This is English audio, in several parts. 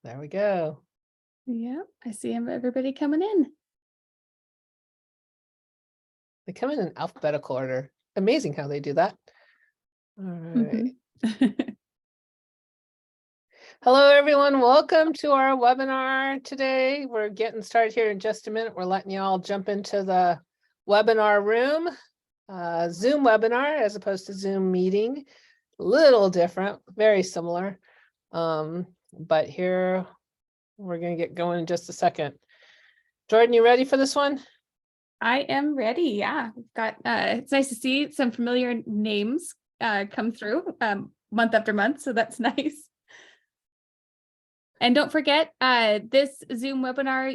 There we go. Yeah, I see everybody coming in. They come in alphabetical order. Amazing how they do that. All right. Hello, everyone. Welcome to our webinar today. We're getting started here in just a minute. We're letting you all jump into the webinar room. Zoom webinar as opposed to Zoom meeting. Little different, very similar. But here we're going to get going in just a second. Jordan, you ready for this one? I am ready. Yeah, we've got it's nice to see some familiar names come through month after month, so that's nice. And don't forget, this Zoom webinar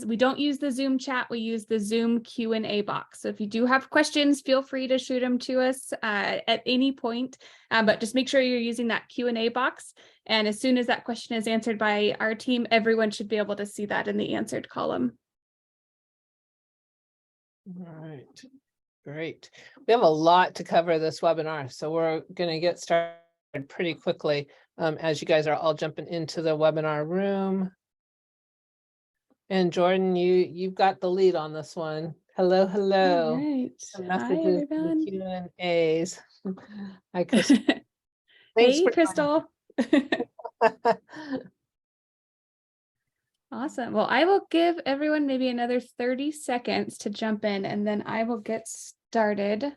we don't use the Zoom chat, we use the Zoom Q&A box. So if you do have questions, feel free to shoot them to us at any point, but just make sure you're using that Q&A box. And as soon as that question is answered by our team, everyone should be able to see that in the answered column. All right, great. We have a lot to cover this webinar, so we're going to get started pretty quickly as you guys are all jumping into the webinar room. And Jordan, you've got the lead on this one. Hello, hello. All right. Some Hi, messages everyone. Q&As. Hi, Crystal. Hey, Crystal. Awesome. Well, I will give everyone maybe another 30 seconds to jump in, and then I will get started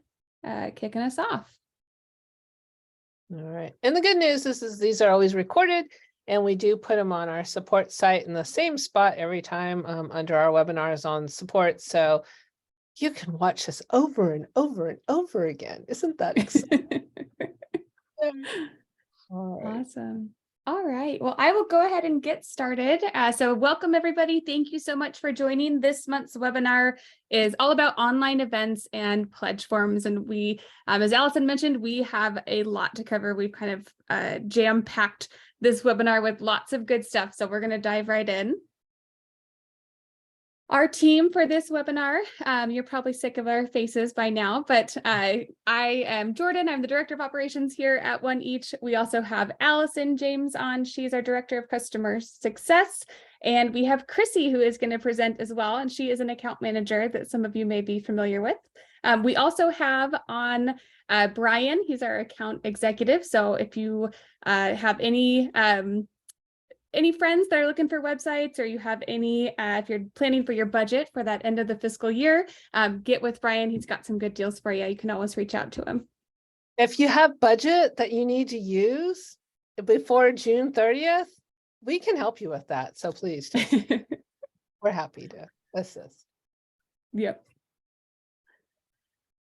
kicking us off. All right. And the good news is these are always recorded, and we do put them on our support site in the same spot every time under our webinars on support. So you can watch this over and over and over again. Isn't that exciting? All right. Awesome. All right. Well, I will go ahead and get started. So welcome, everybody. Thank you so much for joining. This month's webinar is all about online events and pledge forms. And we, as Allison mentioned, we have a lot to cover. We've kind of jam-packed this webinar with lots of good stuff. So we're going to dive right in. Our team for this webinar, you're probably sick of our faces by now, but I am Jordan. I'm the Director of Operations here at One Each. We also have Allison James on. She's our Director of Customer Success. And we have Chrissy, who is going to present as well. And she is an account manager that some of you may be familiar with. We also have on Brian. He's our account executive. So if you have any friends that are looking for websites, or you have any, if you're planning for your budget for that end of the fiscal year, get with Brian. He's got some good deals for you. You can always reach out to him. If you have budget that you need to use before June 30th, we can help you with that. So please, we're happy to assist. Yep.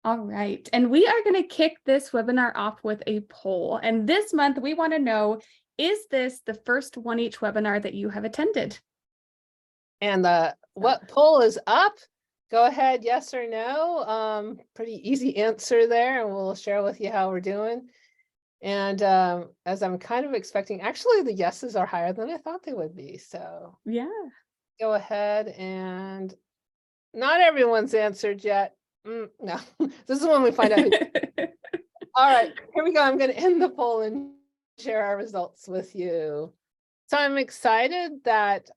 All right. And we are going to kick this webinar off with a poll. And this month we want to know, is this the first One Each webinar that you have attended? And what poll is up? Go ahead, yes or no. Pretty easy answer there, and we'll share with you how we're doing. And as I'm kind of expecting, actually the yeses are higher than I thought they would be. So yeah, go ahead, and not everyone's answered yet. No, this is when we find out. All right, here we go. I'm going to end the poll and share our results with you. So I'm excited that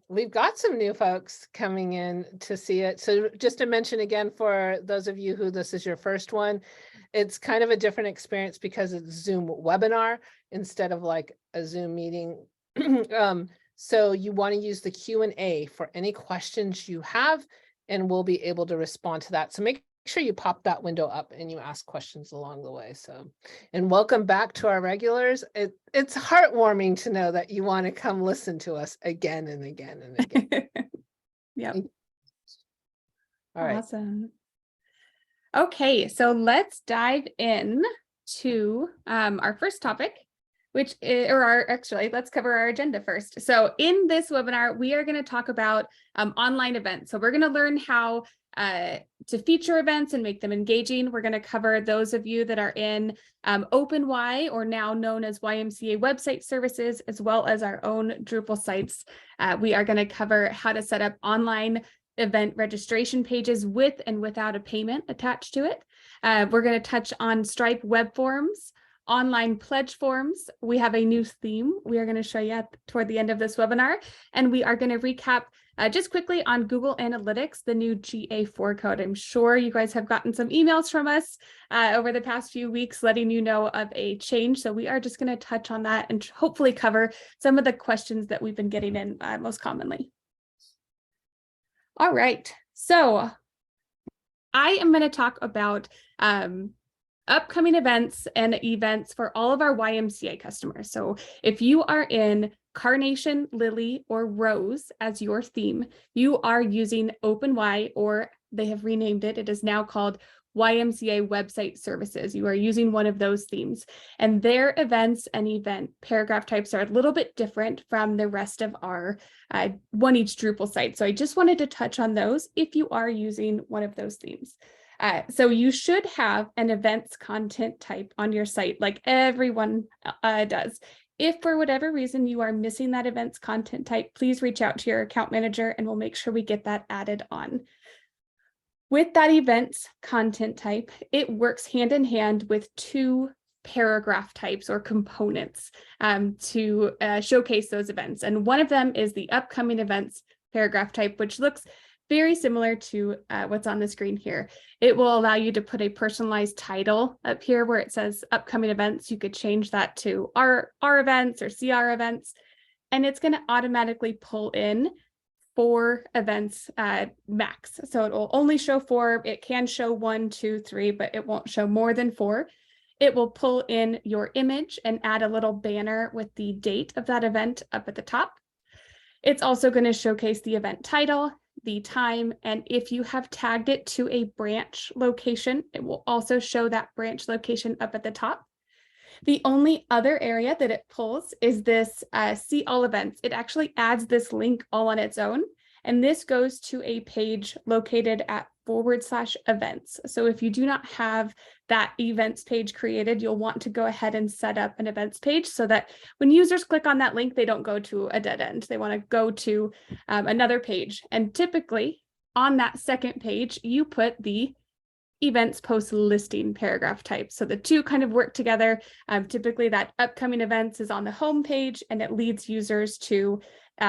we've got some new folks coming in to see it. So just to mention again, for those of you who this is your first one, it's kind of a different experience because it's Zoom webinar instead of like a Zoom meeting. So you want to use the Q&A for any questions you have, and we'll be able to respond to that. So make sure you pop that window up and you ask questions along the way. So, and welcome back to our regulars. It's heartwarming to know that you want to come listen to us again and again and again. Yep. All right. Awesome. Okay, so let's dive in to our first topic, which is, actually, let's cover our agenda first. So in this webinar, we are going to talk about online events. So we're going to learn how to feature events and make them engaging. We're going to cover those of you that are in OpenY, or now known as YMCA website services, as well as our own Drupal sites. We are going to cover how to set up online event registration pages with and without a payment attached to it. We're going to touch on Stripe Webforms, online pledge forms. We have a new theme we are going to show you toward the end of this webinar, and we are going to recap just quickly on Google Analytics, the new GA4 code. I'm sure you guys have gotten some emails from us over the past few weeks letting you know of a change. So we are just going to touch on that and hopefully cover some of the questions that we've been getting in most commonly. All right, so I am going to talk about upcoming events and events for all of our YMCA customers. So if you are in Carnation, Lily, or Rose as your theme, you are using OpenY, or they have renamed it. It is now called YMCA Website Services. You are using one of those themes, and their events and event paragraph types are a little bit different from the rest of our One Each Drupal site. So I just wanted to touch on those if you are using one of those themes. So you should have an events content type on your site like everyone does. If for whatever reason you are missing that events content type, please reach out to your account manager and we'll make sure we get that added on. With that events content type, it works hand in hand with two paragraph types or components to showcase those events. And one of them is the upcoming events paragraph type, which looks very similar to what's on the screen here. It will allow you to put a personalized title up here where it says upcoming events. You could change that to our events or CR events, and it's going to automatically pull in 4 events max. So it will only show 4. It can show 1, 2, 3, but it won't show more than 4. It will pull in your image and add a little banner with the date of that event up at the top. It's also going to showcase the event title, the time, and if you have tagged it to a branch location, it will also show that branch location up at the top. The only other area that it pulls is this see all events. It actually adds this link all on its own, and this goes to a page located at /events. So if you do not have that events page created, you'll want to go ahead and set up an events page so that when users click on that link, they don't go to a dead end. They want to go to another page. And typically on that second page, you put the events post listing paragraph type. So the two kind of work together. Typically that upcoming events is on the home page and it leads users to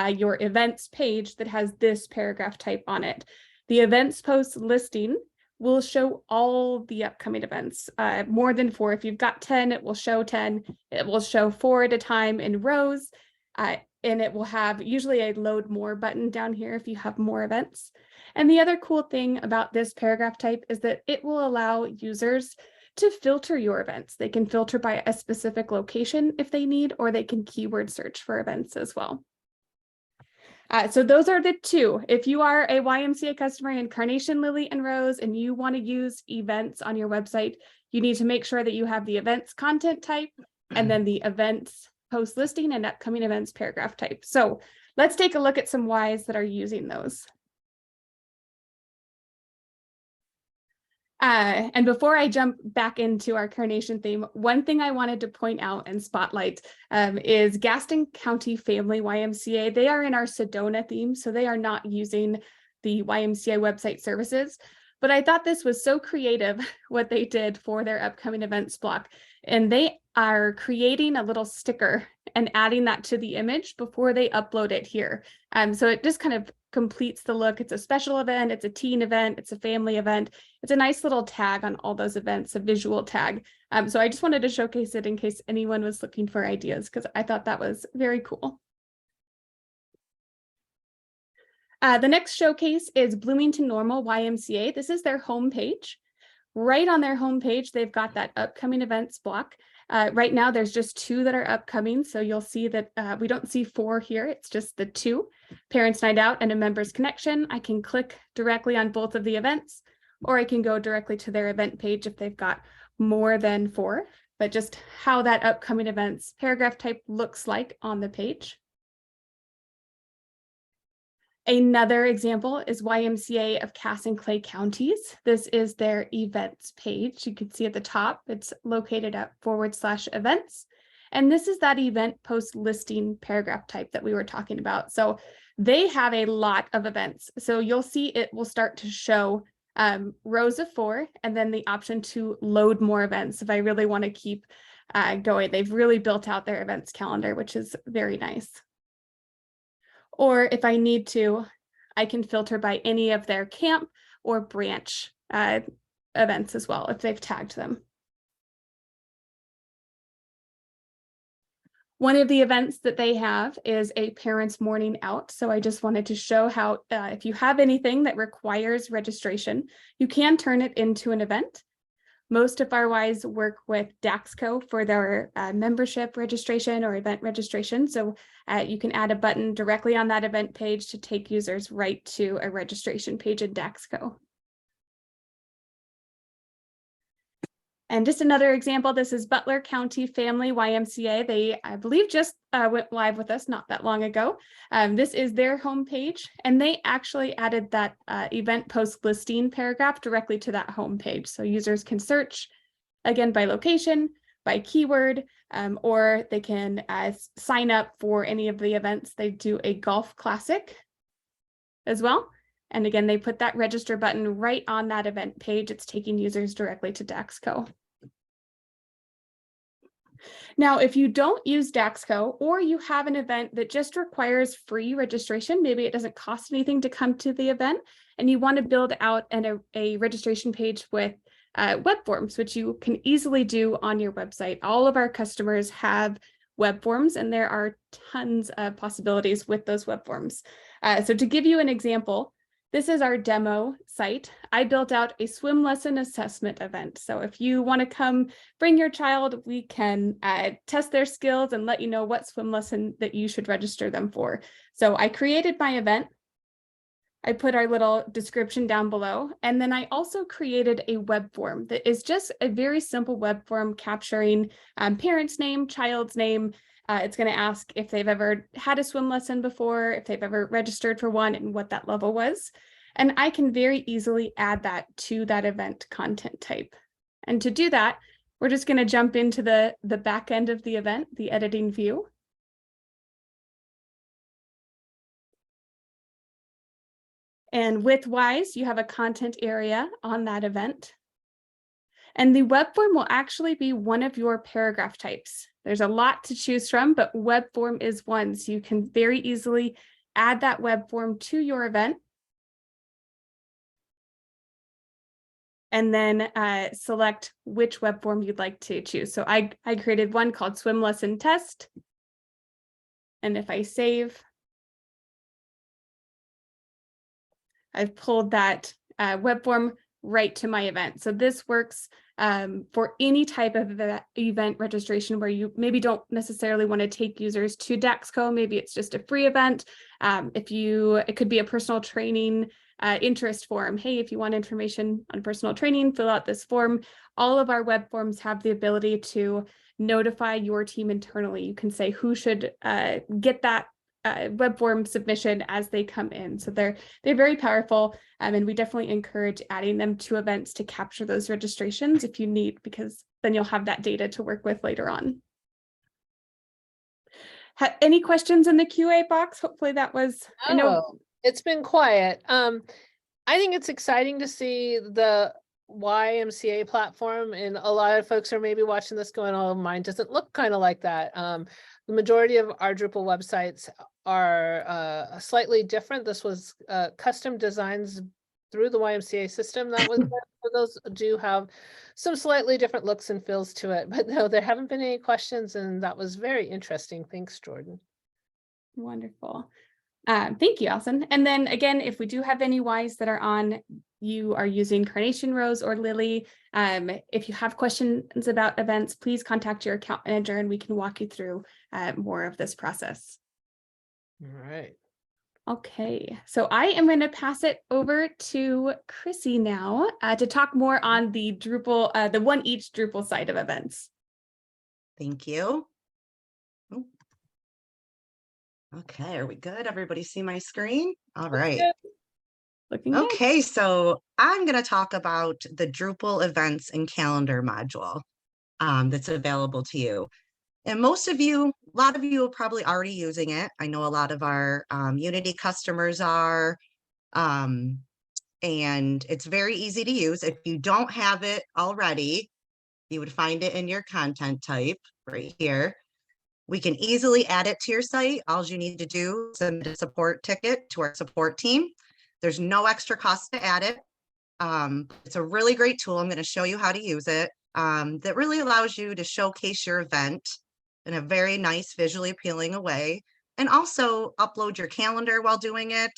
your events page that has this paragraph type on it. The events post listing will show all the upcoming events, more than 4. If you've got 10, it will show 10. It will show 4 at a time in rows, and it will have usually a load more button down here if you have more events. And the other cool thing about this paragraph type is that it will allow users to filter your events. They can filter by a specific location if they need, or they can keyword search for events as well. So those are the two. If you are a YMCA customer in Carnation, Lily, and Rose, and you want to use events on your website, you need to make sure that you have the events content type and then the events post listing and upcoming events paragraph type. So let's take a look at some Ys that are using those. And before I jump back into our Carnation theme, one thing I wanted to point out and spotlight is Gaston County Family YMCA. They are in our Sedona theme, so they are not using the YMCA website services. But I thought this was so creative what they did for their upcoming events block. And they are creating a little sticker and adding that to the image before they upload it here. So it just kind of completes the look. It's a special event, it's a teen event, it's a family event. It's a nice little tag on all those events, a visual tag. So I just wanted to showcase it in case anyone was looking for ideas, because I thought that was very cool. The next showcase is Bloomington Normal YMCA. This is their homepage. Right on their homepage, they've got that upcoming events block. Right now, there's just 2 that are upcoming. So you'll see that we don't see 4 here. It's just the 2, Parents Night Out and a Members Connection. I can click directly on both of the events, or I can go directly to their event page if they've got more than 4, but just how that upcoming events paragraph type looks like on the page. Another example is YMCA of Cass and Clay counties. This is their events page. You can see at the top, it's located at /events. And this is that event post listing paragraph type that we were talking about. So they have a lot of events. So you'll see it will start to show rows of 4 and then the option to load more events if I really want to keep going. They've really built out their events calendar, which is very nice. Or if I need to, I can filter by any of their camp or branch events as well, if they've tagged them. One of the events that they have is a parents' morning out. So I just wanted to show how if you have anything that requires registration, you can turn it into an event. Most of our Ys work with Daxco for their membership registration or event registration. So you can add a button directly on that event page to take users right to a registration page in Daxco. And just another example, this is Butler County Family YMCA. They, I believe, just went live with us not that long ago. This is their homepage, and they actually added that event post listing paragraph directly to that homepage. So users can search, again, by location, by keyword, or they can sign up for any of the events. They do a golf classic as well. And again, they put that register button right on that event page. It's taking users directly to Daxco. Now, if you don't use Daxco, or you have an event that just requires free registration, maybe it doesn't cost anything to come to the event, and you want to build out a registration page with web forms, which you can easily do on your website. All of our customers have web forms, and there are tons of possibilities with those web forms. So to give you an example, this is our demo site. I built out a swim lesson assessment event. So if you want to come bring your child, we can test their skills and let you know what swim lesson that you should register them for. So I created my event. I put our little description down below. And then I also created a web form that is just a very simple web form capturing parent's name, child's name. It's going to ask if they've ever had a swim lesson before, if they've ever registered for one, and what that level was. And I can very easily add that to that event content type. And to do that, we're just going to jump into the back end of the event, the editing view. And with Wise, you have a content area on that event. And the web form will actually be one of your paragraph types. There's a lot to choose from, but web form is one. So you can very easily add that web form to your event. And then select which web form you'd like to choose. So I created one called Swim Lesson Test. And if I save, I've pulled that web form right to my event. So this works for any type of event registration where you maybe don't necessarily want to take users to Daxco. Maybe it's just a free event. It could be a personal training interest form. Hey, if you want information on personal training, fill out this form. All of our web forms have the ability to notify your team internally. You can say who should get that web form submission as they come in. So they're very powerful, and we definitely encourage adding them to events to capture those registrations if you need, because then you'll have that data to work with later on. Any questions in the QA box? Hopefully that was. I know it's been quiet. I think it's exciting to see the YMCA platform, and a lot of folks are maybe watching this going, oh, mine doesn't look kind of like that. The majority of our Drupal websites are slightly different. This was custom designs through the YMCA system that was there. So those do have some slightly different looks and feels to it, but no, there haven't been any questions, and that was very interesting. Thanks, Jordan. Wonderful. Thank you, Allison. And then again, if we do have any Ys that are on, you are using Carnation Rose or Lily. If you have questions about events, please contact your account manager and we can walk you through more of this process. All right. Okay, so I am going to pass it over to Chrissy now to talk more on the Drupal, the One Each Drupal side of events. Thank you. Ooh. Okay, are we good? Everybody see my screen? All right. Looking good. Okay, so I'm going to talk about the Drupal events and calendar module that's available to you. And most of you, a lot of you are probably already using it. I know a lot of our Unity customers are, and it's very easy to use. If you don't have it already, You would find it in your content type right here. We can easily add it to your site. All you need to do is send a support ticket to our support team. There's no extra cost to add it. It's a really great tool. I'm going to show you how to use it. That really allows you to showcase your event in a very nice, visually appealing way, and also upload your calendar while doing it,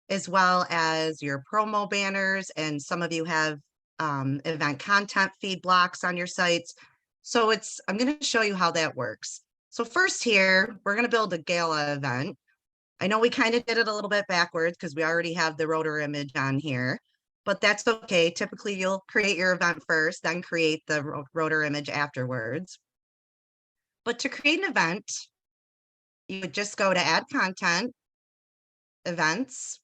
as well as your promo banners. And some of you have event content feed blocks on your sites. So I'm going to show you how that works. So first here, we're going to build a gala event. I know we kind of did it a little bit backwards because we already have the rotor image on here, but that's okay. Typically, you'll create your event first, then create the rotor image afterwards. But to create an event, you would just go to add content, events,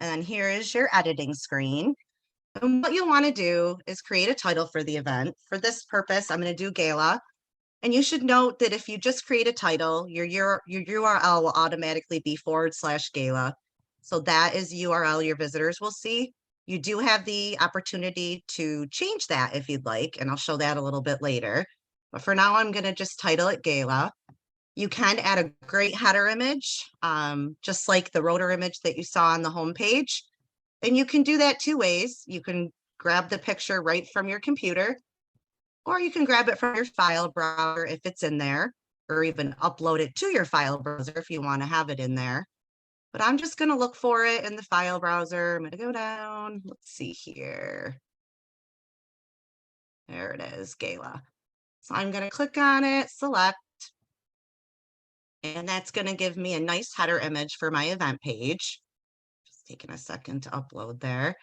and then here is your editing screen. And what you'll want to do is create a title for the event. For this purpose, I'm going to do gala. And you should note that if you just create a title, your URL will automatically be /gala. So that is the URL your visitors will see. You do have the opportunity to change that if you'd like, and I'll show that a little bit later. But for now, I'm going to just title it gala. You can add a great header image, just like the rotor image that you saw on the homepage. And you can do that two ways. You can grab the picture right from your computer, or you can grab it from your file browser if it's in there, or even upload it to your file browser if you want to have it in there. But I'm just going to look for it in the file browser. I'm going to go down. Let's see here. There it is, gala. So I'm going to click on it, select, and that's going to give me a nice header image for my event page. Just taking a second to upload there.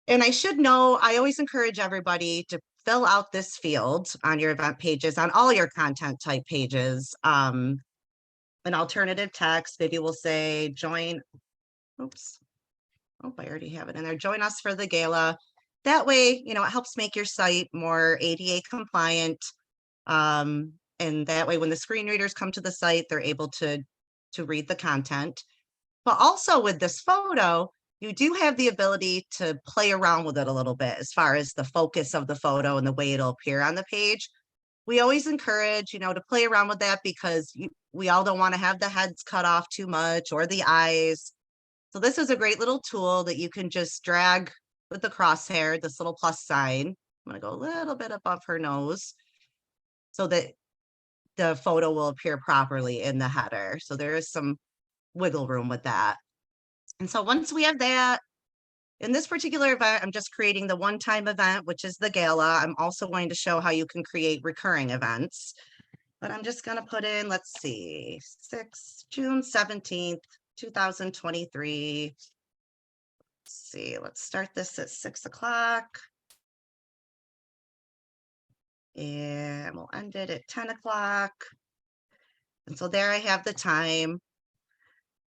And I should know, I always encourage everybody to fill out this field on your event pages, on all your content type pages. An alternative text, maybe we'll say join, oops, oh, I already have it in there. Join us for the gala. That way, it helps make your site more ADA compliant. And that way, when the screen readers come to the site, they're able to read the content. But also with this photo, you do have the ability to play around with it a little bit as far as the focus of the photo and the way it'll appear on the page. We always encourage, to play around with that because we all don't want to have the heads cut off too much or the eyes. So this is a great little tool that you can just drag with the crosshair, this little plus sign. I'm going to go a little bit above her nose so that the photo will appear properly in the header. So there is some wiggle room with that. And so once we have that, in this particular event, I'm just creating the one-time event, which is the gala. I'm also going to show how you can create recurring events. But I'm just going to put in, let's see, June 17th, 2023. Let's see, let's start this at 6 o'clock. And we'll end it at 10 o'clock. And so there I have the time.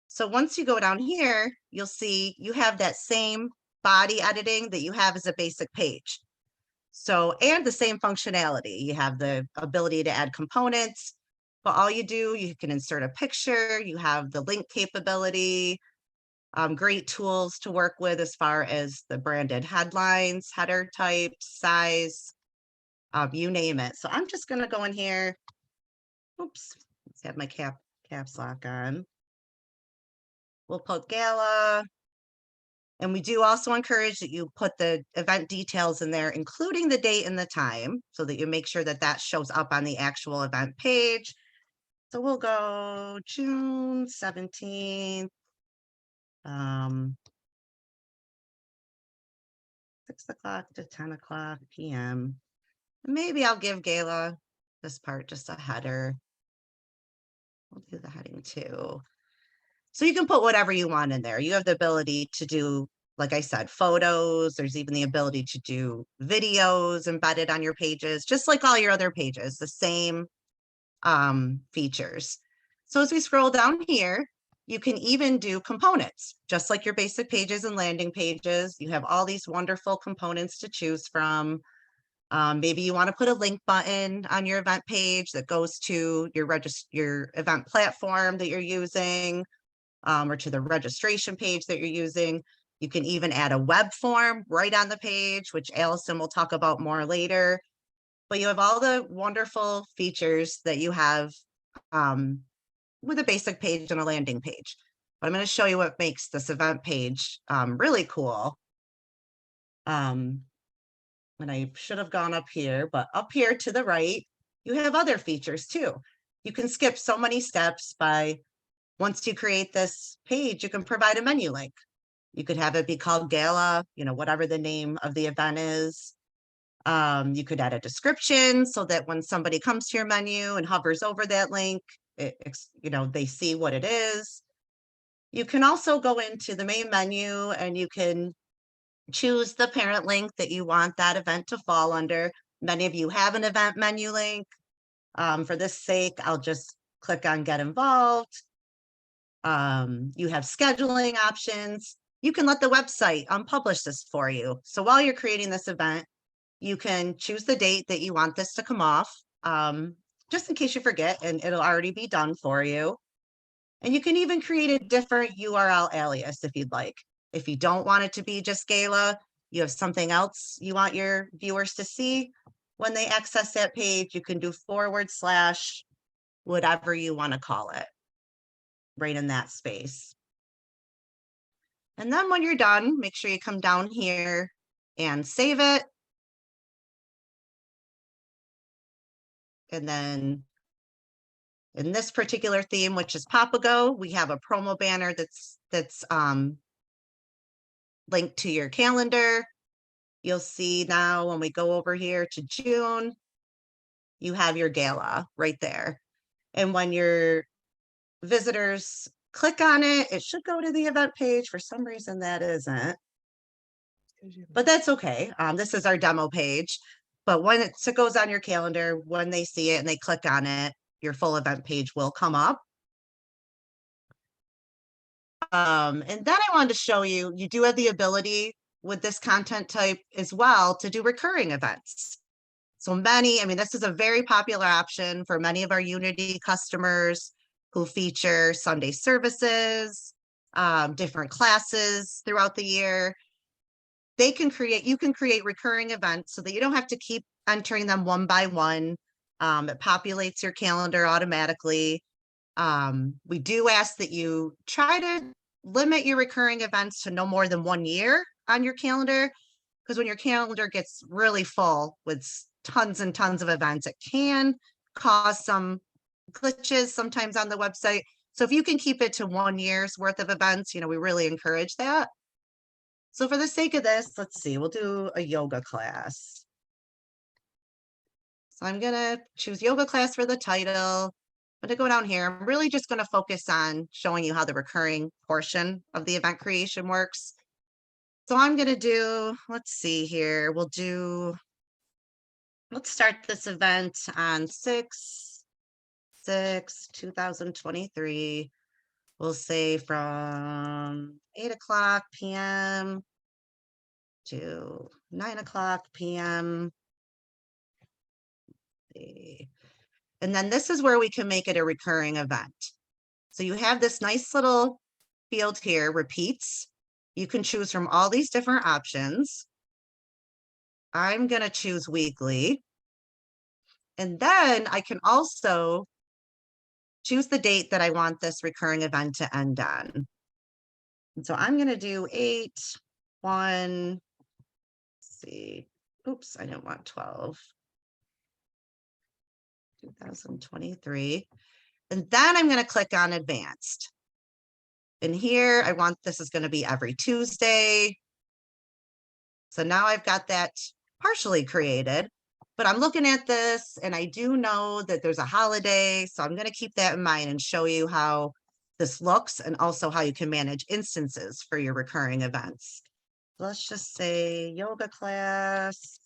So once you go down here, you'll see you have that same body editing that you have as a basic page. So, and the same functionality. You have the ability to add components, but all you do, you can insert a picture, you have the link capability, great tools to work with as far as the branded headlines, header type, size, you name it. So I'm just going to go in here. Oops, let's have my caps lock on. We'll put gala. And we do also encourage that you put the event details in there, including the date and the time, so that you make sure that that shows up on the actual event page. So we'll go June 17th, 6 o'clock to 10 o'clock p.m. Maybe I'll give gala this part just a header. We'll do the heading too. So you can put whatever you want in there. You have the ability to do, like I said, photos. There's even the ability to do videos embedded on your pages, just like all your other pages, the same features. So as we scroll down here, you can even do components, just like your basic pages and landing pages. You have all these wonderful components to choose from. Maybe you want to put a link button on your event page that goes to your event platform that you're using, or to the registration page that you're using. You can even add a web form right on the page, which Allison will talk about more later. But you have all the wonderful features that you have with a basic page and a landing page. But I'm going to show you what makes this event page really cool. And I should have gone up here, but up here to the right, you have other features too. You can skip so many steps by, once you create this page, you can provide a menu link. You could have it be called Gala, you know, whatever the name of the event is. You could add a description so that when somebody comes to your menu and hovers over that link, you know, they see what it is. You can also go into the main menu and you can choose the parent link that you want that event to fall under. Many of you have an event menu link. For this sake, I'll just click on Get Involved. You have scheduling options. You can let the website unpublish this for you. So while you're creating this event, you can choose the date that you want this to come off, just in case you forget, and it'll already be done for you. And you can even create a different URL alias if you'd like. If you don't want it to be just Gala, you have something else you want your viewers to see. When they access that page, you can do / whatever you want to call it, right in that space. And then when you're done, make sure you come down here and save it. And then in this particular theme, which is Papago, we have a promo banner that's linked to your calendar. You'll see now when we go over here to June, you have your gala right there. And when your visitors click on it, it should go to the event page. For some reason that isn't, but that's okay. This is our demo page. But when it goes on your calendar, when they see it and they click on it, your full event page will come up. And then I wanted to show you, you do have the ability with this content type as well to do recurring events. So many, I mean, this is a very popular option for many of our Unity customers who feature Sunday services, different classes throughout the year. You can create recurring events so that you don't have to keep entering them one by one. It populates your calendar automatically. We do ask that you try to limit your recurring events to no more than 1 year on your calendar, because when your calendar gets really full with tons and tons of events, it can cause some glitches sometimes on the website. So if you can keep it to 1 year's worth of events, you know, we really encourage that. So for the sake of this, let's see, we'll do a yoga class. So I'm gonna choose yoga class for the title. I'm gonna go down here. I'm really just gonna focus on showing you how the recurring portion of the event creation works. So I'm gonna do, let's see here, let's start this event on 6/6/2023. We'll say from 8:00 p.m. to 9:00 p.m. And then this is where we can make it a recurring event. So you have this nice little field here, repeats. You can choose from all these different options. I'm going to choose weekly. And then I can also choose the date that I want this recurring event to end on. And so I'm going to do 8/1. Let's see. Oops, I didn't want 12. 2023. And then I'm going to click on advanced. And here I want, this is going to be every Tuesday. So now I've got that partially created, but I'm looking at this and I do know that there's a holiday. So I'm going to keep that in mind and show you how this looks and also how you can manage instances for your recurring events. Let's just say yoga class.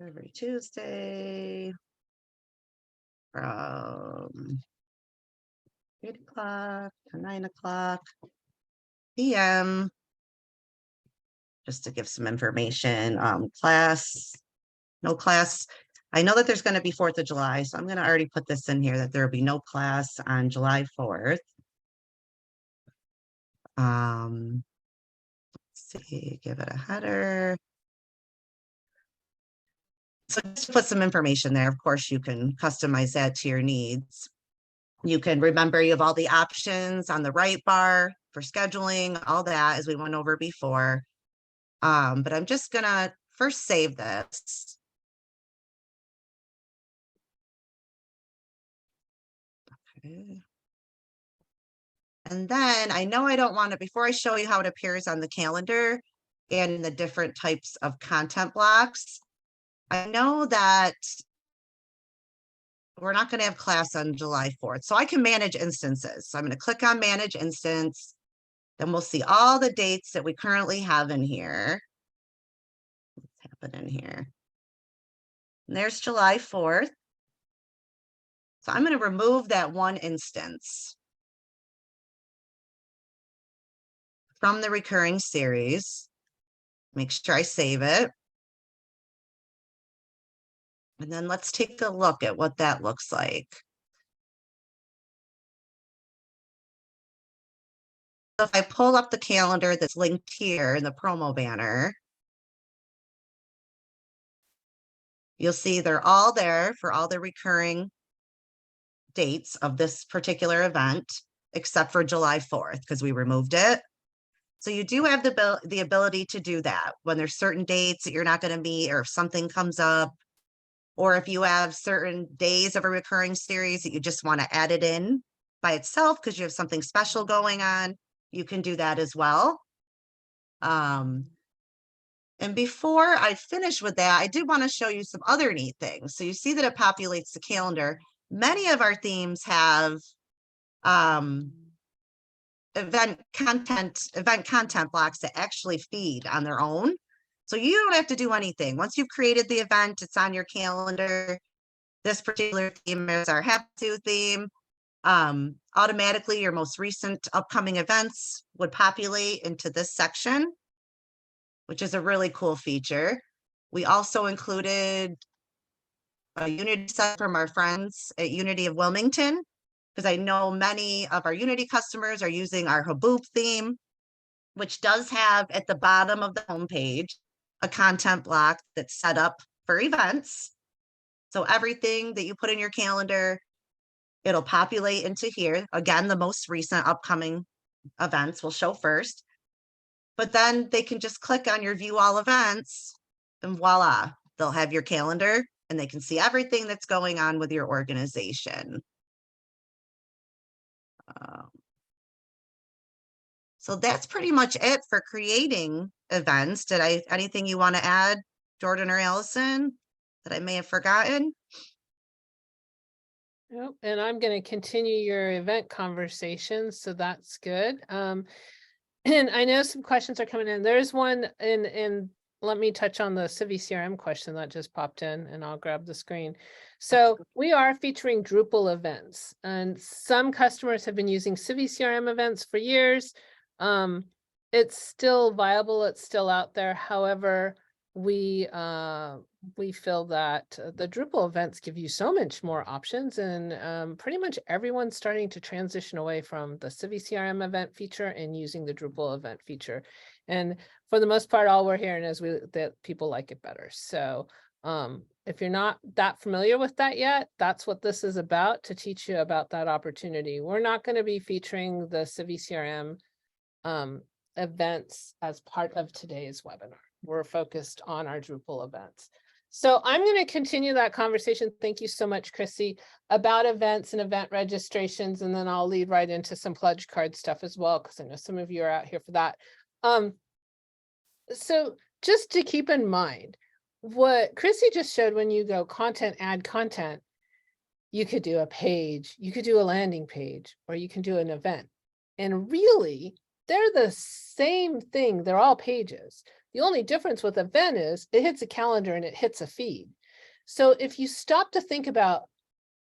Every Tuesday from 8:00 to 9:00 p.m. Just to give some information, class, no class. I know that there's going to be 4th of July, so I'm going to already put this in here that there will be no class on July 4th. Let's see, give it a header. So just put some information there. Of course, you can customize that to your needs. You can remember you have all the options on the right bar for scheduling, all that as we went over before. But I'm just gonna first save this. Okay. And then I know I don't want to, before I show you how it appears on the calendar and the different types of content blocks, I know that we're not going to have class on July 4th. So I can manage instances. So I'm going to click on manage instance. Then we'll see all the dates that we currently have in here. Let's have it in here. And there's July 4th. So I'm going to remove that one instance from the recurring series. Make sure I save it. And then let's take a look at what that looks like. So if I pull up the calendar that's linked here in the promo banner, you'll see they're all there for all the recurring dates of this particular event, except for July 4th, because we removed it. So you do have the ability to do that when there's certain dates that you're not going to meet, or if something comes up, or if you have certain days of a recurring series that you just want to add it in by itself because you have something special going on, you can do that as well. And before I finish with that, I did want to show you some other neat things. So you see that it populates the calendar. Many of our themes have event content blocks that actually feed on their own. So you don't have to do anything. Once you've created the event, it's on your calendar. This particular theme is our Have To theme. Automatically, your most recent upcoming events would populate into this section, which is a really cool feature. We also included a Unity set from our friends at Unity of Wilmington, because I know many of our Unity customers are using our Haboop theme, which does have at the bottom of the homepage a content block that's set up for events. So everything that you put in your calendar, it'll populate into here. Again, the most recent upcoming events will show first, but then they can just click on your view all events and voila, they'll have your calendar and they can see everything that's going on with your organization. So that's pretty much it for creating events. Anything you want to add, Jordan or Allison, that I may have forgotten? Nope. And I'm going to continue your event conversation, so that's good. And I know some questions are coming in. There's one in let me touch on the Civi CRM question that just popped in, and I'll grab the screen. So we are featuring Drupal events, and some customers have been using Civi CRM events for years. It's still viable, it's still out there. However, we feel that the Drupal events give you so much more options, and pretty much everyone's starting to transition away from the Civi CRM event feature and using the Drupal event feature. And for the most part, all we're hearing is that people like it better. So if you're not that familiar with that yet, that's what this is about, to teach you about that opportunity. We're not going to be featuring the Civi CRM events as part of today's webinar. We're focused on our Drupal events. So I'm going to continue that conversation. Thank you so much, Chrissy, about events and event registrations, and then I'll lead right into some pledge card stuff as well, because I know some of you are out here for that. So just to keep in mind, what Chrissy just showed, when you go content, add content, you could do a page, you could do a landing page, or you can do an event. And really, they're the same thing. They're all pages. The only difference with event is it hits a calendar and it hits a feed. So if you stop to think about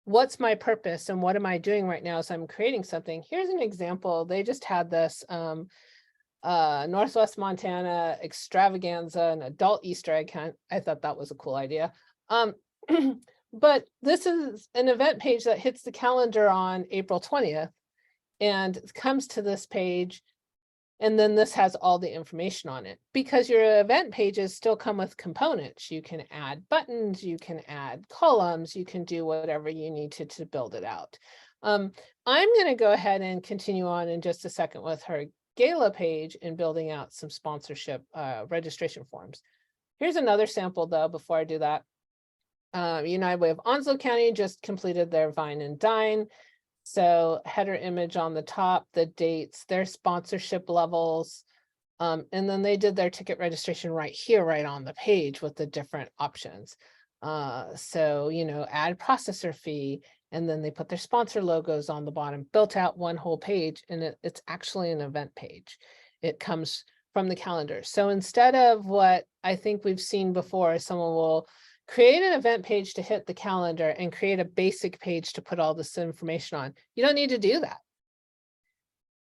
what's my purpose and what am I doing right now as I'm creating something, here's an example. They just had this Northwest Montana extravaganza, an adult Easter egg hunt. I thought that was a cool idea. But this is an event page that hits the calendar on April 20th and comes to this page. And then this has all the information on it, because your event pages still come with components. You can add buttons, you can add columns, you can do whatever you need to build it out. I'm going to go ahead and continue on in just a second with her gala page and building out some sponsorship registration forms. Here's another sample though, before I do that. United Way of Onslow County just completed their Vine and Dine. So header image on the top, the dates, their sponsorship levels, and then they did their ticket registration right here, right on the page with the different options. So, add processor fee, and then they put their sponsor logos on the bottom, built out one whole page, and it's actually an event page. It comes from the calendar. So instead of what I think we've seen before, someone will create an event page to hit the calendar and create a basic page to put all this information on. You don't need to do that.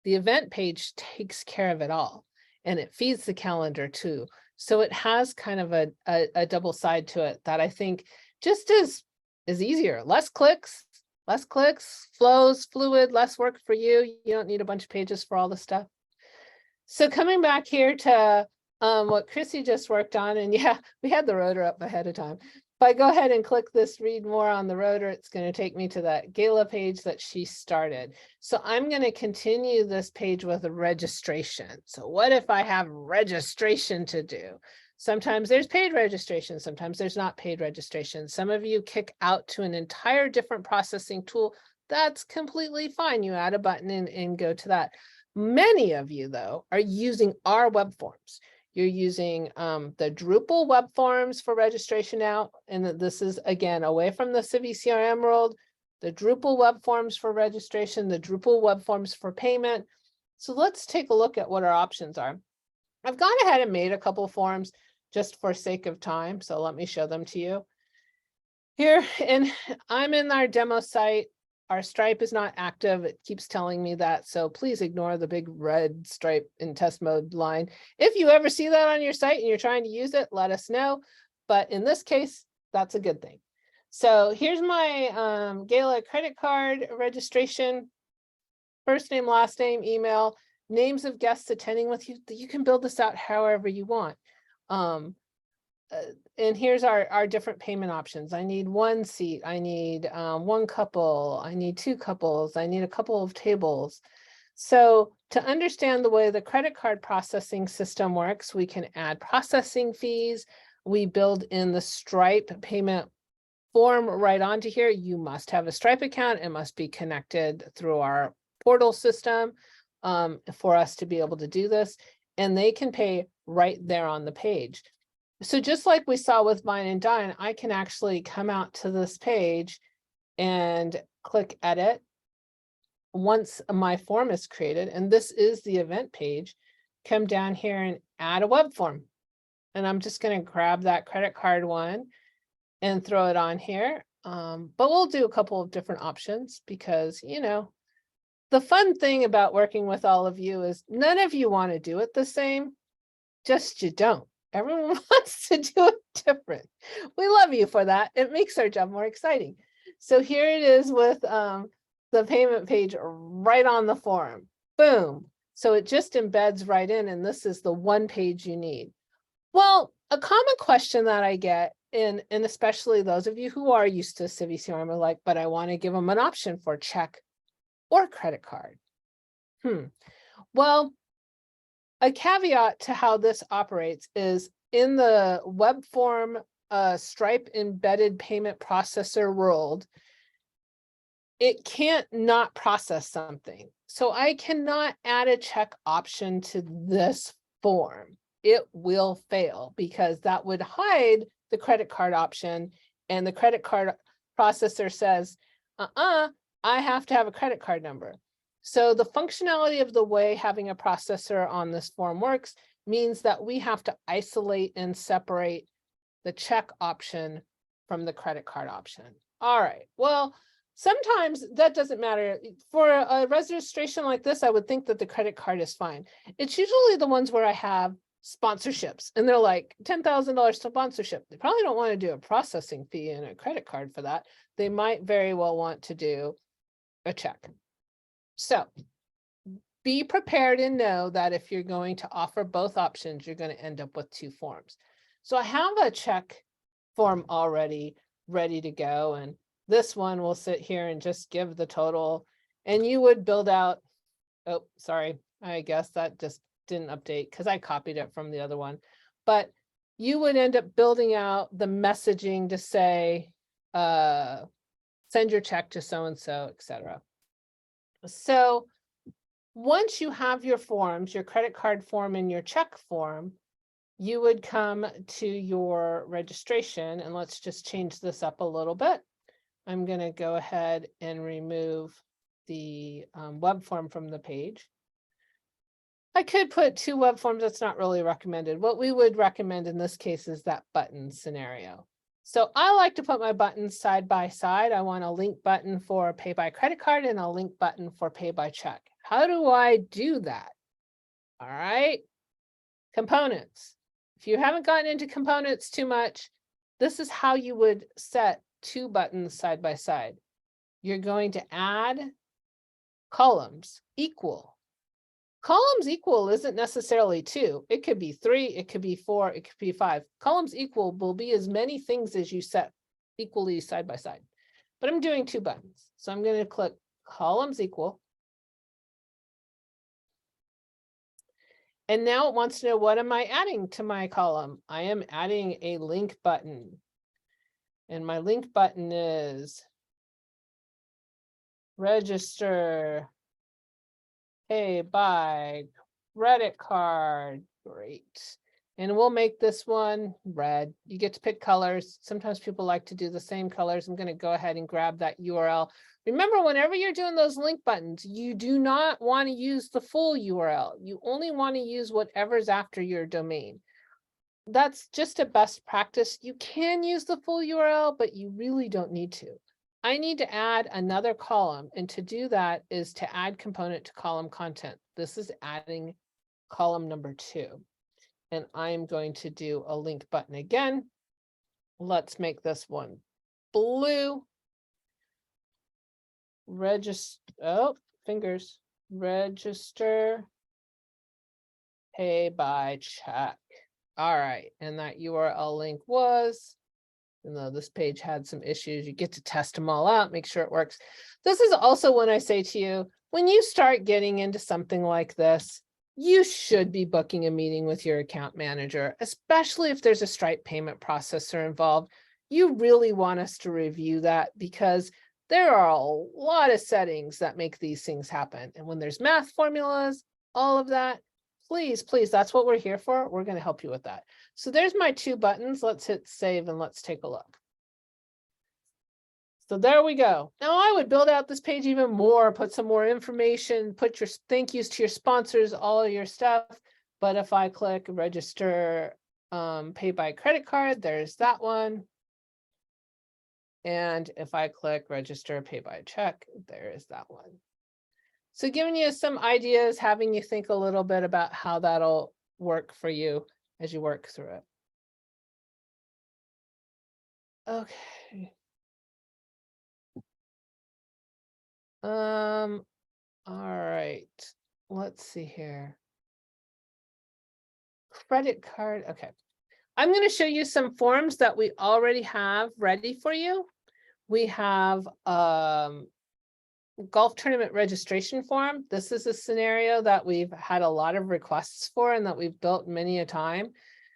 The event page takes care of it all, and it feeds the calendar too. So it has kind of a double side to it that I think just is easier. Less clicks, flows, fluid, less work for you. You don't need a bunch of pages for all the stuff. So coming back here to what Chrissy just worked on, and yeah, we had the rotor up ahead of time. If I go ahead and click this read more on the rotor, it's going to take me to that gala page that she started. So I'm going to continue this page with a registration. So what if I have registration to do? Sometimes there's paid registration, sometimes there's not paid registration. Some of you kick out to an entire different processing tool. That's completely fine. You add a button and go to that. Many of you, though, are using our web forms. You're using the Drupal web forms for registration now. And this is, again, away from the Civi CRM world, the Drupal web forms for registration, the Drupal web forms for payment. So let's take a look at what our options are. I've gone ahead and made a couple forms just for sake of time. So let me show them to you. Here, and I'm in our demo site. Our Stripe is not active. It keeps telling me that. So please ignore the big red Stripe in test mode line. If you ever see that on your site and you're trying to use it, let us know. But in this case, that's a good thing. So here's my Gala credit card registration. First name, last name, email, names of guests attending with you. You can build this out however you want. And here's our different payment options. I need one seat, I need one couple, I need two couples, I need a couple of tables. So to understand the way the credit card processing system works, we can add processing fees. We build in the Stripe payment form right onto here. You must have a Stripe account. It must be connected through our portal system for us to be able to do this. And they can pay right there on the page. So just like we saw with Vine and Dine, I can actually come out to this page and click edit once my form is created. And this is the event page. Come down here and add a web form. And I'm just going to grab that credit card one and throw it on here. But we'll do a couple of different options because, the fun thing about working with all of you is none of you want to do it the same, just you don't. Everyone wants to do it different. We love you for that. It makes our job more exciting. So here it is with the payment page right on the form. Boom. So it just embeds right in, and this is the one page you need. Well, a common question that I get, and especially those of you who are used to Civi CRM are like, but I want to give them an option for check or credit card. Well, a caveat to how this operates is in the web form Stripe embedded payment processor world, it can't not process something. So I cannot add a check option to this form. It will fail because that would hide the credit card option, and the credit card processor says, I have to have a credit card number. So the functionality of the way having a processor on this form works means that we have to isolate and separate the check option from the credit card option. All right, well, sometimes that doesn't matter. For a registration like this, I would think that the credit card is fine. It's usually the ones where I have sponsorships, and they're like $10,000 sponsorship. They probably don't want to do a processing fee and a credit card for that. They might very well want to do a check. So be prepared and know that if you're going to offer both options, you're going to end up with two forms. So I have a check form already ready to go, and this one will sit here and just give the total, and you would build out, oh, sorry, I guess that just didn't update because I copied it from the other one, but you would end up building out the messaging to say, send your check to so-and-so, etc. So once you have your forms, your credit card form and your check form, you would come to your registration, and let's just change this up a little bit. I'm going to go ahead and remove the web form from the page. I could put two web forms. That's not really recommended. What we would recommend in this case is that button scenario. So I like to put my buttons side by side. I want a link button for pay by credit card and a link button for pay by check. How do I do that? All right, components. If you haven't gotten into components too much, this is how you would set two buttons side by side. You're going to add columns equal. Columns equal isn't necessarily 2. It could be 3, it could be 4, it could be 5. Columns equal will be as many things as you set equally side by side. But I'm doing 2 buttons. So I'm going to click columns equal. And now it wants to know, what am I adding to my column? I am adding a link button. And my link button is register, pay by credit card. Great. And we'll make this one red. You get to pick colors. Sometimes people like to do the same colors. I'm going to go ahead and grab that URL. Remember, whenever you're doing those link buttons, you do not want to use the full URL. You only want to use whatever's after your domain. That's just a best practice. You can use the full URL, but you really don't need to. I need to add another column, and to do that is to add component to column content. This is adding column number 2. And I'm going to do a link button again. Let's make this one blue. Register, oh, fingers. Register, pay by check. All right, and that URL link was, even though this page had some issues, you get to test them all out, make sure it works. This is also when I say to you, when you start getting into something like this, you should be booking a meeting with your account manager, especially if there's a Stripe payment processor involved. You really want us to review that because there are a lot of settings that make these things happen. And when there's math formulas, all of that, please, please, that's what we're here for. We're going to help you with that. So there's my 2 buttons. Let's hit save and let's take a look. So there we go. Now I would build out this page even more, put some more information, put your thank yous to your sponsors, all of your stuff. But if I click register, pay by credit card, there's that one. And if I click register, pay by check, there is that one. So giving you some ideas, having you think a little bit about how that'll work for you as you work through it. Okay. All right, let's see here. Credit card, okay. I'm going to show you some forms that we already have ready for you. We have golf tournament registration form. This is a scenario that we've had a lot of requests for and that we've built many a time.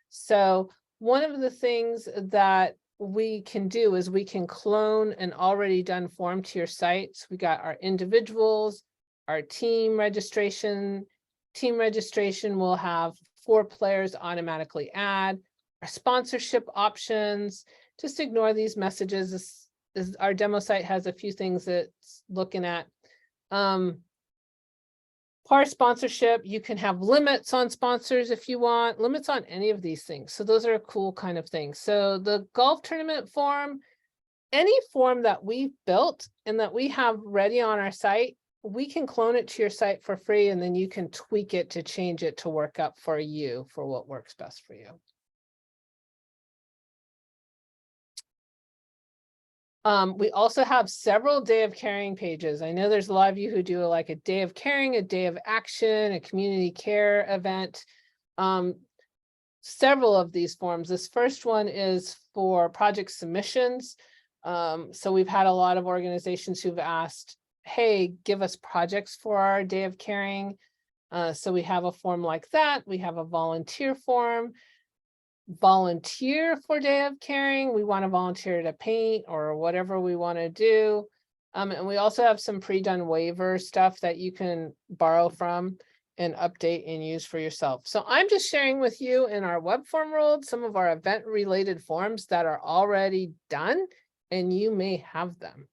So one of the things that we can do is we can clone an already done form to your site. So we got our individuals, our team registration. Team registration will have 4 players automatically add. Our sponsorship options, just ignore these messages. Our demo site has a few things it's looking at. Par sponsorship, you can have limits on sponsors if you want, limits on any of these things. So those are a cool kind of thing. So the golf tournament form, any form that we've built and that we have ready on our site, we can clone it to your site for free, and then you can tweak it to change it to work up for you for what works best for you. We also have several day of caring pages. I know there's a lot of you who do like a day of caring, a day of action, a community care event. Several of these forms. This first one is for project submissions. So we've had a lot of organizations who've asked, hey, give us projects for our day of caring. So we have a form like that. We have a volunteer form. Volunteer for day of caring. We want to volunteer to paint or whatever we want to do. And we also have some pre-done waiver stuff that you can borrow from and update and use for yourself. So I'm just sharing with you in our web form world some of our event related forms that are already done, and you may have them.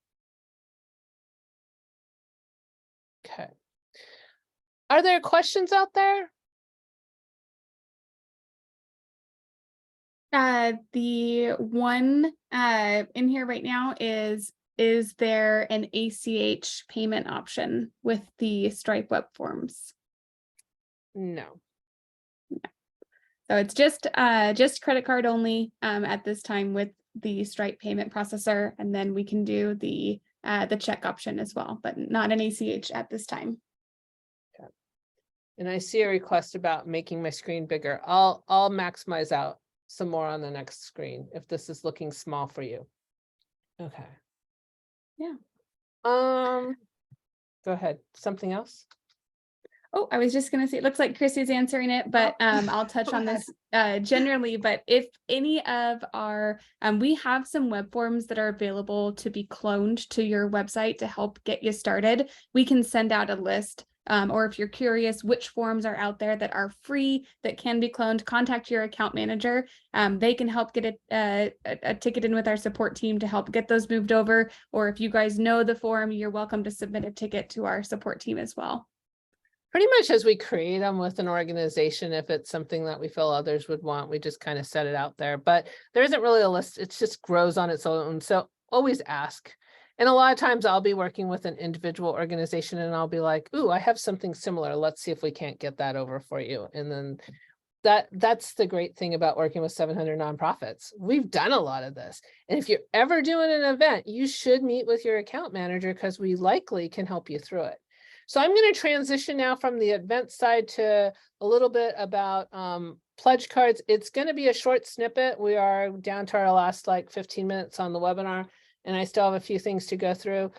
Okay. Are there questions out there? The one in here right now is there an ACH payment option with the Stripe Webforms? No. So it's just credit card only at this time with the Stripe payment processor, and then we can do the check option as well, but not an ACH at this time. Okay. And I see a request about making my screen bigger. I'll maximize out some more on the next screen if this is looking small for you. Okay. Yeah. Go ahead. Something else? Oh, I was just going to say, it looks like Chrissy's answering it, but I'll touch on this generally. But if any of our, we have some web forms that are available to be cloned to your website to help get you started. We can send out a list. Or if you're curious which forms are out there that are free, that can be cloned, contact your account manager. They can help get a ticket in with our support team to help get those moved over. Or if you guys know the form, you're welcome to submit a ticket to our support team as well. Pretty much as we create them with an organization, if it's something that we feel others would want, we just kind of set it out there. But there isn't really a list. It just grows on its own. So always ask. And a lot of times I'll be working with an individual organization and I'll be like, ooh, I have something similar. Let's see if we can't get that over for you. And then that's the great thing about working with 700 nonprofits. We've done a lot of this. And if you're ever doing an event, you should meet with your account manager because we likely can help you through it. So I'm going to transition now from the event side to a little bit about pledge cards. It's going to be a short snippet. We are down to our last like 15 minutes on the webinar, and I still have a few things to go through.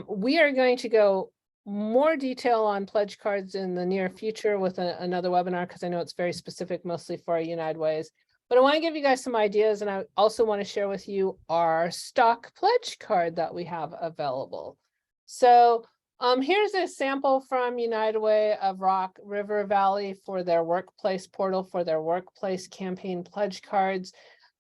We are going to go more detail on pledge cards in the near future with another webinar, because I know it's very specific, mostly for our United Ways. But I want to give you guys some ideas, and I also want to share with you our stock pledge card that we have available. So here's a sample from United Way of Rock River Valley for their workplace portal, for their workplace campaign pledge cards.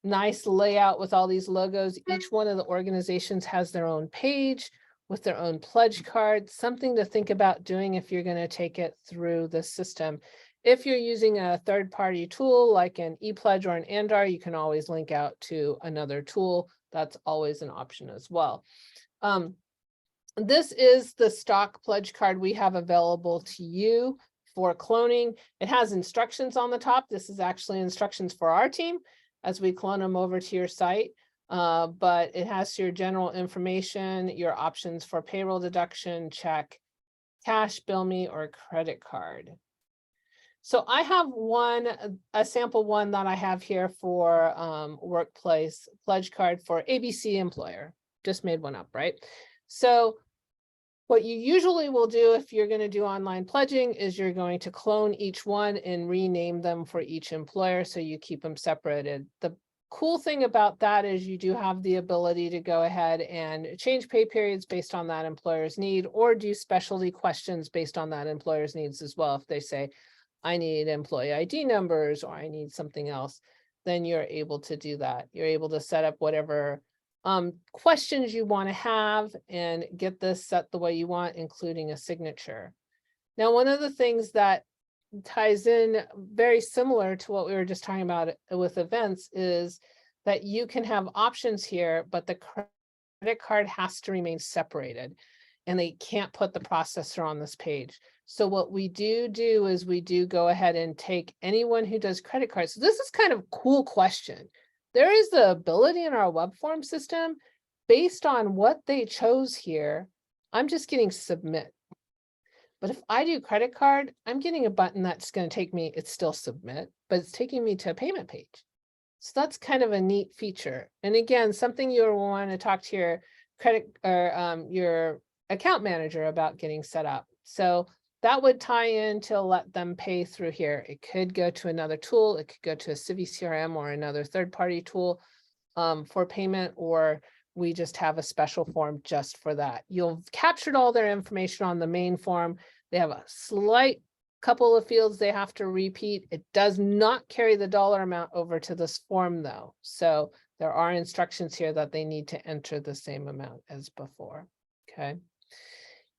Nice layout with all these logos. Each one of the organizations has their own page with their own pledge card, something to think about doing if you're going to take it through the system. If you're using a third-party tool like an ePledge or an Andar, you can always link out to another tool. That's always an option as well. This is the stock pledge card we have available to you for cloning. It has instructions on the top. This is actually instructions for our team as we clone them over to your site. But it has your general information, your options for payroll deduction, check, cash, bill me, or credit card. So I have a sample one that I have here for workplace pledge card for ABC employer. Just made one up, right? So what you usually will do if you're going to do online pledging is you're going to clone each one and rename them for each employer, so you keep them separated. The cool thing about that is you do have the ability to go ahead and change pay periods based on that employer's need, or do specialty questions based on that employer's needs as well. If they say, I need employee ID numbers, or I need something else, then you're able to do that. You're able to set up whatever questions you want to have and get this set the way you want, including a signature. Now, one of the things that ties in very similar to what we were just talking about with events is that you can have options here, but the credit card has to remain separated. and they can't put the processor on this page. So what we do is we do go ahead and take anyone who does credit cards. So this is kind of a cool question. There is the ability in our web form system, based on what they chose here, I'm just getting submit. But if I do credit card, I'm getting a button that's going to take me, it's still submit, but it's taking me to a payment page. So that's kind of a neat feature. And again, something you'll want to talk to your credit or your account manager about getting set up. So that would tie in to let them pay through here. It could go to another tool. It could go to a Civi CRM or another third-party tool for payment, or we just have a special form just for that. You'll have captured all their information on the main form. They have a slight couple of fields they have to repeat. It does not carry the dollar amount over to this form though. So there are instructions here that they need to enter the same amount as before, okay?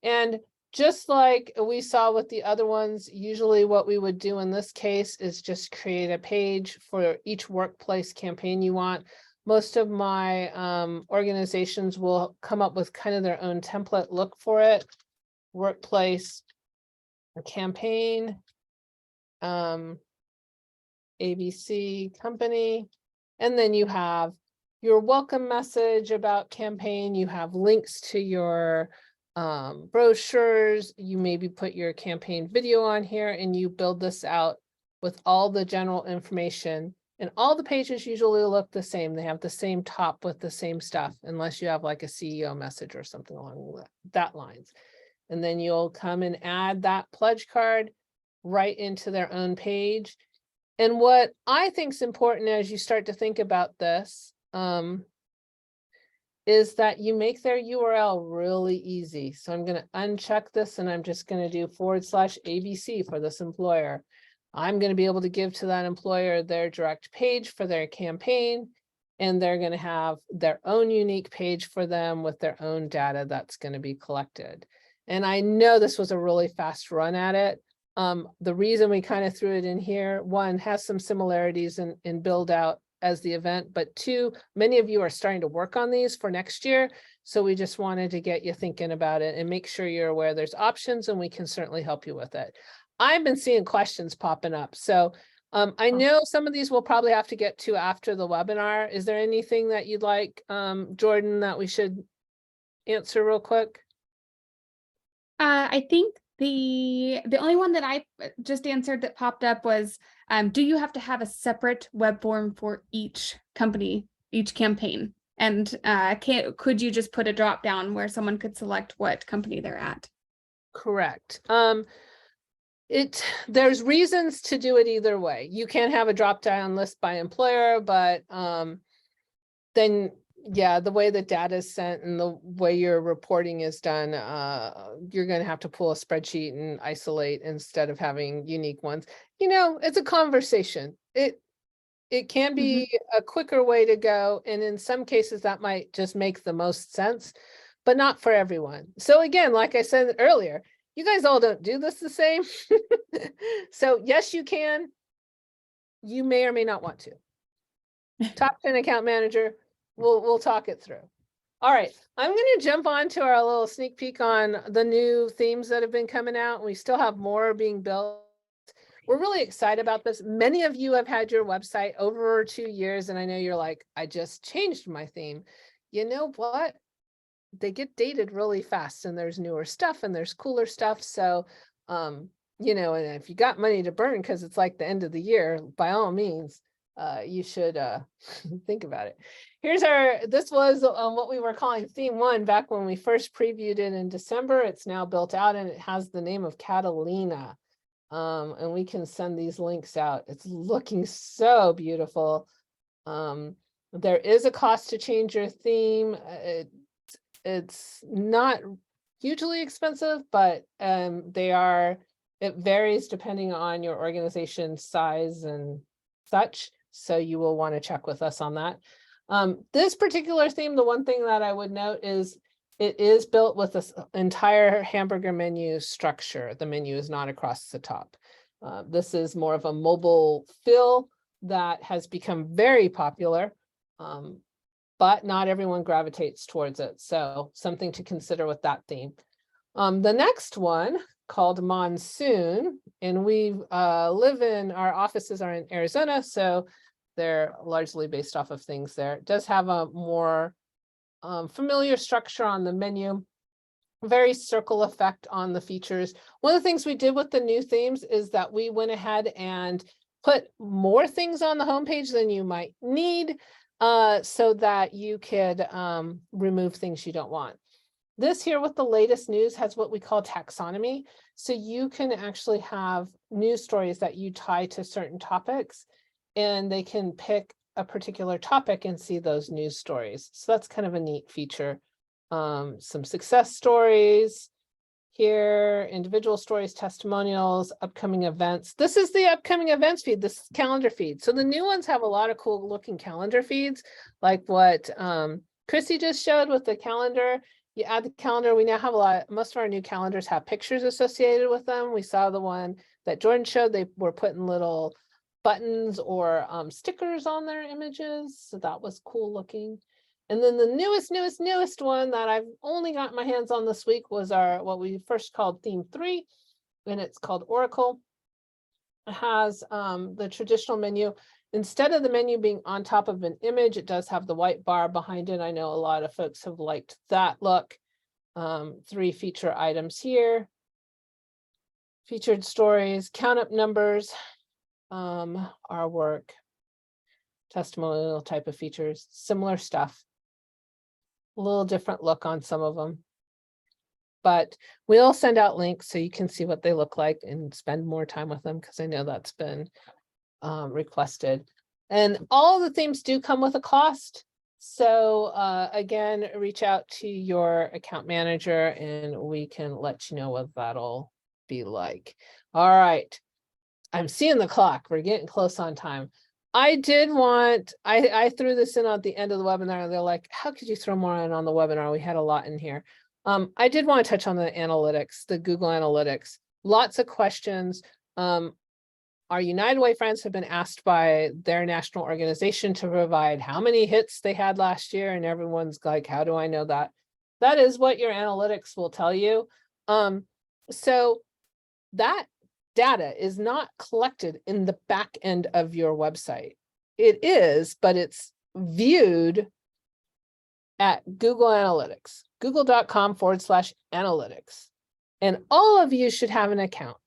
And just like we saw with the other ones, usually what we would do in this case is just create a page for each workplace campaign you want. Most of my organizations will come up with kind of their own template look for it. Workplace, a campaign, ABC company, and then you have your welcome message about campaign. You have links to your brochures. You maybe put your campaign video on here, and you build this out with all the general information. And all the pages usually look the same. They have the same top with the same stuff, unless you have like a CEO message or something along that lines. And then you'll come and add that pledge card right into their own page. And what I think is important as you start to think about this is that you make their URL really easy. So I'm going to uncheck this, and I'm just going to do /ABC for this employer. I'm going to be able to give to that employer their direct page for their campaign, and they're going to have their own unique page for them with their own data that's going to be collected. And I know this was a really fast run at it. The reason we kind of threw it in here, one, has some similarities in build out as the event, but two, many of you are starting to work on these for next year. So we just wanted to get you thinking about it and make sure you're aware there's options, and we can certainly help you with it. I've been seeing questions popping up. So I know some of these we'll probably have to get to after the webinar. Is there anything that you'd like, Jordan, that we should answer real quick? I think the only one that I just answered that popped up was, do you have to have a separate web form for each company, each campaign? And could you just put a drop down where someone could select what company they're at? Correct. There's reasons to do it either way. You can have a drop down list by employer, but then yeah, the way the data is sent and the way your reporting is done, you're going to have to pull a spreadsheet and isolate instead of having unique ones. You know, it's a conversation. It can be a quicker way to go, and in some cases that might just make the most sense, but not for everyone. So again, like I said earlier, you guys all don't do this the same. So yes, you can. You may or may not want to. Talk to an account manager. We'll talk it through. All right, I'm going to jump on to our little sneak peek on the new themes that have been coming out. We still have more being built. We're really excited about this. Many of you have had your website over 2 years, and I know you're like, I just changed my theme. You know what? They get dated really fast, and there's newer stuff and there's cooler stuff. So, you know, and if you got money to burn because it's like the end of the year, by all means, you should think about it. This was what we were calling theme 1 back when we first previewed it in December. It's now built out, and it has the name of Catalina. And we can send these links out. It's looking so beautiful. There is a cost to change your theme. It's not hugely expensive, but it varies depending on your organization size and such. So you will want to check with us on that. This particular theme, the one thing that I would note is it is built with this entire hamburger menu structure. The menu is not across the top. This is more of a mobile fill that has become very popular, but not everyone gravitates towards it. So something to consider with that theme. The next one called Monsoon, and we live in, our offices are in Arizona, so they're largely based off of things there. It does have a more familiar structure on the menu, very circle effect on the features. One of the things we did with the new themes is that we went ahead and put more things on the homepage than you might need, so that you could remove things you don't want. This here with the latest news has what we call taxonomy. So you can actually have news stories that you tie to certain topics, and they can pick a particular topic and see those news stories. So that's kind of a neat feature. Some success stories here, individual stories, testimonials, upcoming events. This is the upcoming events feed, this calendar feed. So the new ones have a lot of cool looking calendar feeds, like what Chrissy just showed with the calendar. You add the calendar, we now have most of our new calendars have pictures associated with them. We saw the one that Jordan showed, they were putting little buttons or stickers on their images. So that was cool looking. And then the newest one that I've only got my hands on this week was our, what we first called theme 3, and it's called Oracle. It has the traditional menu. Instead of the menu being on top of an image, it does have the white bar behind it. I know a lot of folks have liked that look. 3 feature items here. Featured stories, count up numbers, our work, testimonial type of features, similar stuff. A little different look on some of them. But we'll send out links so you can see what they look like and spend more time with them, because I know that's been requested. And all the themes do come with a cost. So again, reach out to your account manager and we can let you know what that'll be like. All right. I'm seeing the clock. We're getting close on time. I did want, I threw this in at the end of the webinar, and they're like, how could you throw more in on the webinar? We had a lot in here. I did want to touch on the analytics, the Google Analytics. Lots of questions. Our United Way friends have been asked by their national organization to provide how many hits they had last year, and everyone's like, how do I know that? That is what your analytics will tell you. So that data is not collected in the back end of your website. It is, but it's viewed at Google Analytics, google.com/analytics. And all of you should have an account.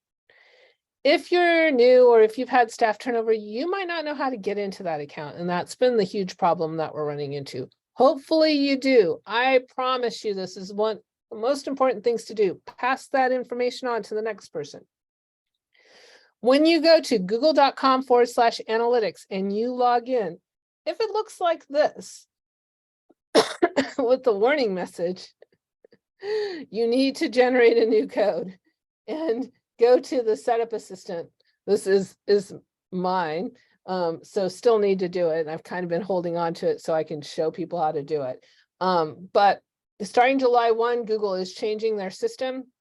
If you're new or if you've had staff turnover, you might not know how to get into that account. And that's been the huge problem that we're running into. Hopefully you do. I promise you, this is one of the most important things to do. Pass that information on to the next person. When you go to google.com/analytics and you log in, if it looks like this with the warning message, you need to generate a new code and go to the setup assistant. This is mine. So still need to do it. And I've kind of been holding on to it so I can show people how to do it. But starting July 1, Google is changing their system.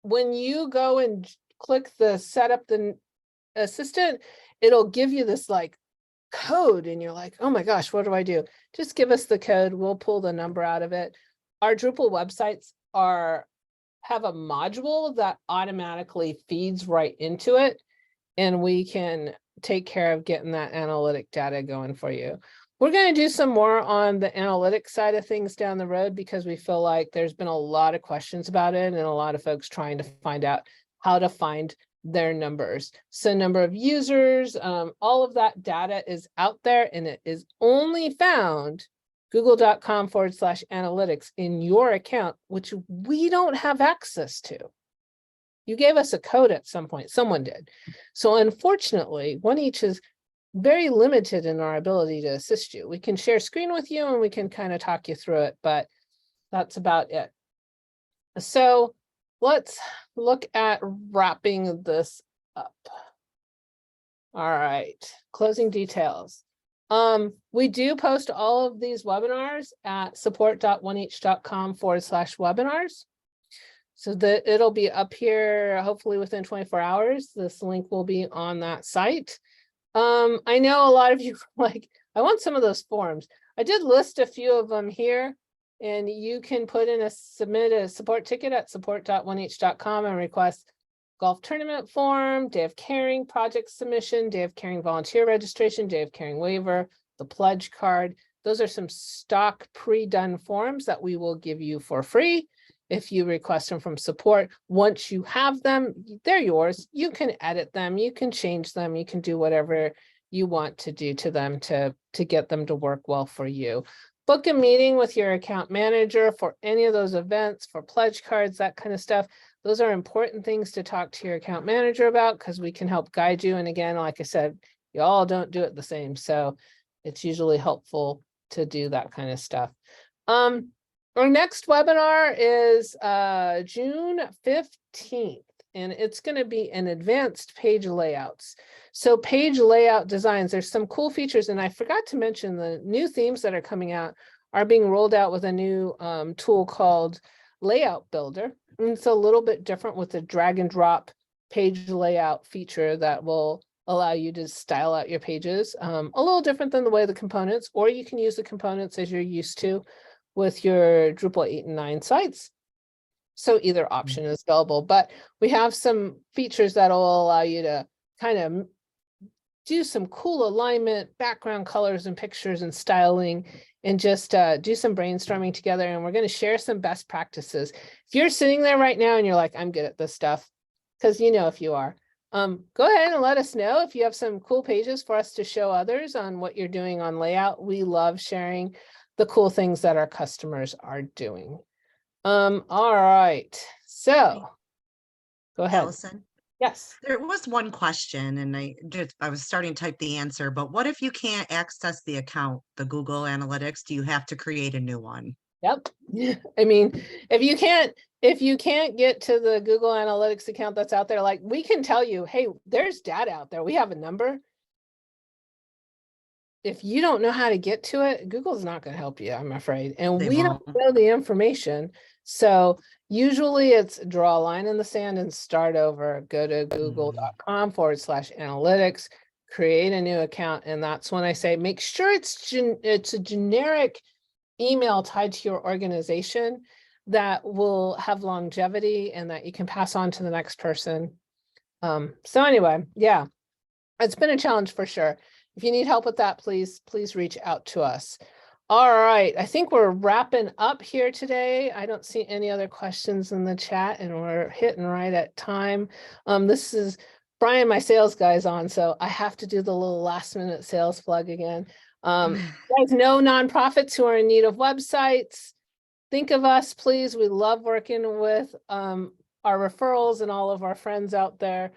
When you go and click the setup the assistant, it'll give you this like code and you're like, oh my gosh, what do I do? Just give us the code. We'll pull the number out of it. Our Drupal websites have a module that automatically feeds right into it, and we can take care of getting that analytic data going for you. We're going to do some more on the analytics side of things down the road, because we feel like there's been a lot of questions about it and a lot of folks trying to find out how to find their numbers. So number of users, all of that data is out there, and it is only found google.com/analytics in your account, which we don't have access to. You gave us a code at some point, someone did. So unfortunately, One Each is very limited in our ability to assist you. We can share screen with you and we can kind of talk you through it, but that's about it. So let's look at wrapping this up. All right, closing details. We do post all of these webinars at support.oneeach.com/webinars. So that it'll be up here, hopefully within 24 hours. This link will be on that site. I know a lot of you like, I want some of those forms. I did list a few of them here. and you can submit a support ticket at support.1h.com and request golf tournament form, day of caring project submission, day of caring volunteer registration, day of caring waiver, the pledge card. Those are some stock pre-done forms that we will give you for free if you request them from support. Once you have them, they're yours. You can edit them, you can change them, you can do whatever you want to do to them to get them to work well for you. Book a meeting with your account manager for any of those events, for pledge cards, that kind of stuff. Those are important things to talk to your account manager about because we can help guide you. And again, like I said, you all don't do it the same. So it's usually helpful to do that kind of stuff. Our next webinar is June 15th, and it's going to be an advanced page layouts. So page layout designs, there's some cool features, and I forgot to mention the new themes that are coming out are being rolled out with a new tool called Layout Builder. And it's a little bit different with the drag and drop page layout feature that will allow you to style out your pages a little different than the way the components, or you can use the components as you're used to with your Drupal 8 and 9 sites. So either option is available, but we have some features that will allow you to kind of do some cool alignment, background colors and pictures and styling, and just do some brainstorming together. And we're going to share some best practices. If you're sitting there right now and you're like, I'm good at this stuff, because you know if you are, go ahead and let us know if you have some cool pages for us to show others on what you're doing on layout. We love sharing the cool things that our customers are doing. All right, so go ahead. Allison, Yes. there was one question and I was starting to type the answer, but what if you can't access the account, the Google Analytics? Do you have to create a new one? Yep. I mean, if you can't get to the Google Analytics account that's out there, like we can tell you, hey, there's data out there. We have a number. If you don't know how to get to it, Google's not going to help you, I'm afraid. And They we don't won't. know the information. So usually it's draw a line in the sand and start over. Go to google.com/analytics, create a new account. And that's when I say, make sure it's a generic email tied to your organization that will have longevity and that you can pass on to the next person. So anyway, yeah, it's been a challenge for sure. If you need help with that, please reach out to us. All right, I think we're wrapping up here today. I don't see any other questions in the chat and we're hitting right at time. This is Brian, my sales guy's on, so I have to do the little last minute sales plug again. You guys know nonprofits who are in need of websites. Think of us, please. We love working with our referrals and all of our friends out there.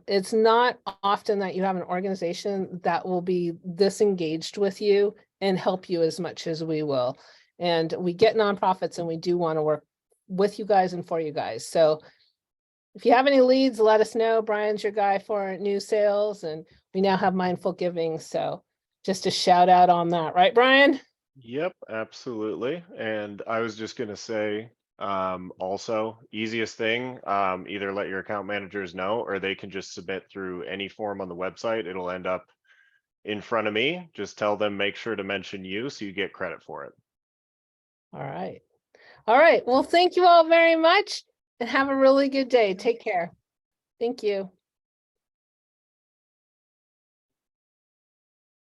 It's not often that you have an organization that will be this engaged with you and help you as much as we will. And we get nonprofits and we do want to work with you guys and for you guys. So if you have any leads, let us know. Brian's your guy for new sales, and we now have Mindful Giving. So just a shout out on that, right, Brian? Yep, absolutely. And I was just going to say, also, easiest thing, either let your account managers know or they can just submit through any form on the website. It'll end up in front of me. Just tell them, make sure to mention you so you get credit for it. All right. All right. Well, thank you all very much and have a really good day. Take care. Thank you.